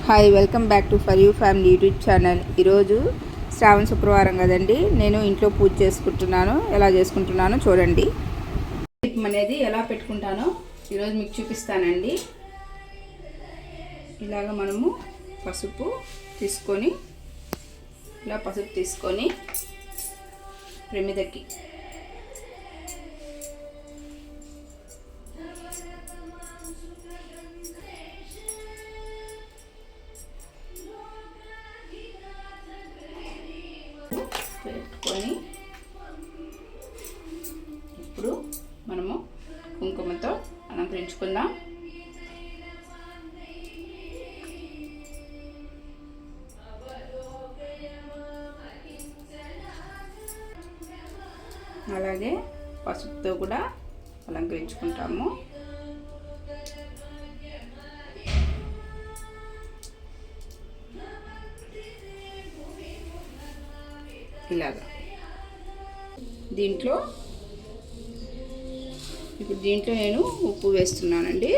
Hi, welcome back to for you family YouTube channel. ఈరోజు శ్రావణ శుక్రవారం కదండి. నేను ఇంట్లో పూజ చేసుకుంటున్నాను. ఎలా చేసుకుంటున్నానో చూడండి. దీపం అనేది ఎలా పెట్టుకుంటానో ఈరోజు మీకు చూపిస్తానండి. ఇలాగ మనము పసుపు తీసుకొని ప్రమిదకి పెట్టుకొని ఇప్పుడు మనము కుంకుమతో అలంకరించుకుందాం. అలాగే పసుపుతో కూడా అలంకరించుకుంటాము. ఇలాగా దీంట్లో నేను ఉప్పు వేస్తున్నానండి.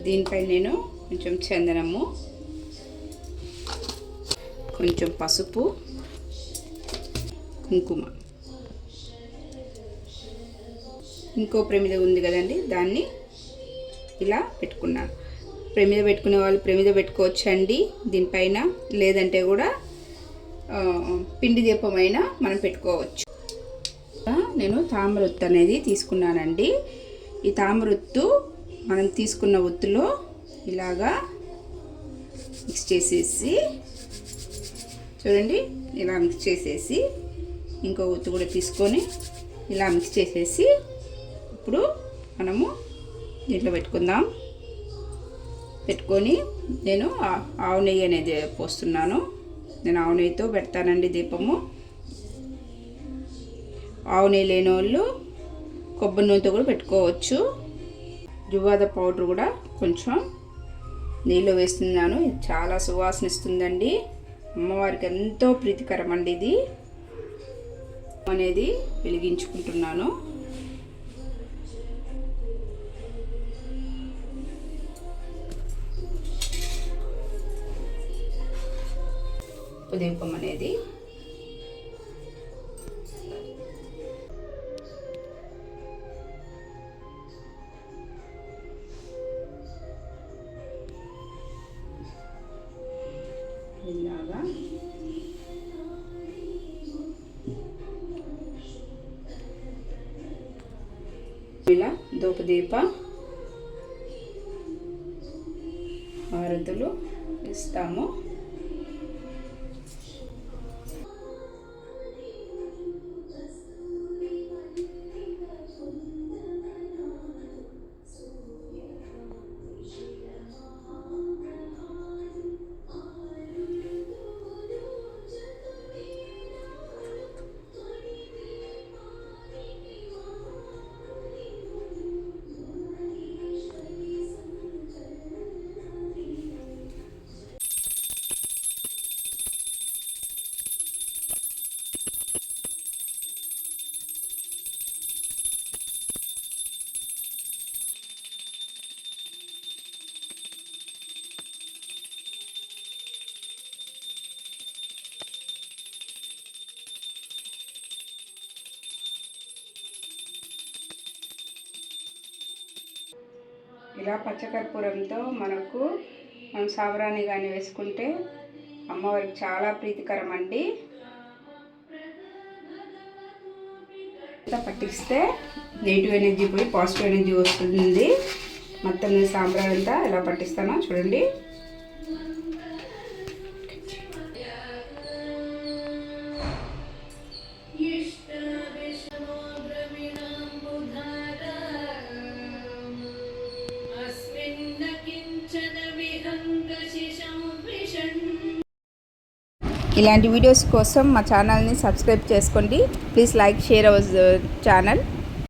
దీనిపై నేను కొంచెం చందనము, కొంచెం పసుపు, కుంకుమ, ఇంకో ప్రమిద ఉంది కదండి, దాన్ని ఇలా పెట్టుకున్నాను. ప్రమిద పెట్టుకునే వాళ్ళు ప్రమిద పెట్టుకోవచ్చండి దీనిపైన, లేదంటే కూడా పిండి దీపమైనా మనం పెట్టుకోవచ్చు. నేను తామరొత్తు అనేది తీసుకున్నానండి. ఈ తామరొత్తు మనం తీసుకున్న ఒత్తులో ఇలాగా మిక్స్ చేసేసి చూడండి, ఇలా మిక్స్ చేసేసి ఇంకో ఒత్తు కూడా తీసుకొని ఇలా మిక్స్ చేసేసి ఇప్పుడు మనము దీంట్లో పెట్టుకొని నేను ఆవు నెయ్యి అనేది పోస్తున్నాను. నేను ఆవు నెయ్యితో పెడతానండి దీపము. ఆవు నెయ్యి లేని వాళ్ళు కొబ్బరి నూనెతో కూడా పెట్టుకోవచ్చు. జువ్వాద పౌడర్ కూడా కొంచెం నీళ్ళు వేస్తున్నాను. ఇది చాలా సువాసన ఇస్తుందండి. అమ్మవారికి ఎంతో ప్రీతికరం అండి. ఇది అనేది వెలిగించుకుంటున్నాను. దీపం అనేది ఇలాగా ఇలా ధూపదీప హారతులు ఇస్తాము. ఇలా పచ్చకర్పూరంతో మనం సాంబ్రాణి కానీ వేసుకుంటే అమ్మవారికి చాలా ప్రీతికరం అండి. పట్టిస్తే నెగిటివ్ ఎనర్జీ పోయి పాజిటివ్ ఎనర్జీ వస్తుంది. మొత్తం నేను సాంబ్రాణి అంతా ఎలా పట్టిస్తానో చూడండి. ఇలాంటి వీడియోస్ కోసం మా ఛానల్ని సబ్స్క్రైబ్ చేసుకోండి. Please like, share our channel.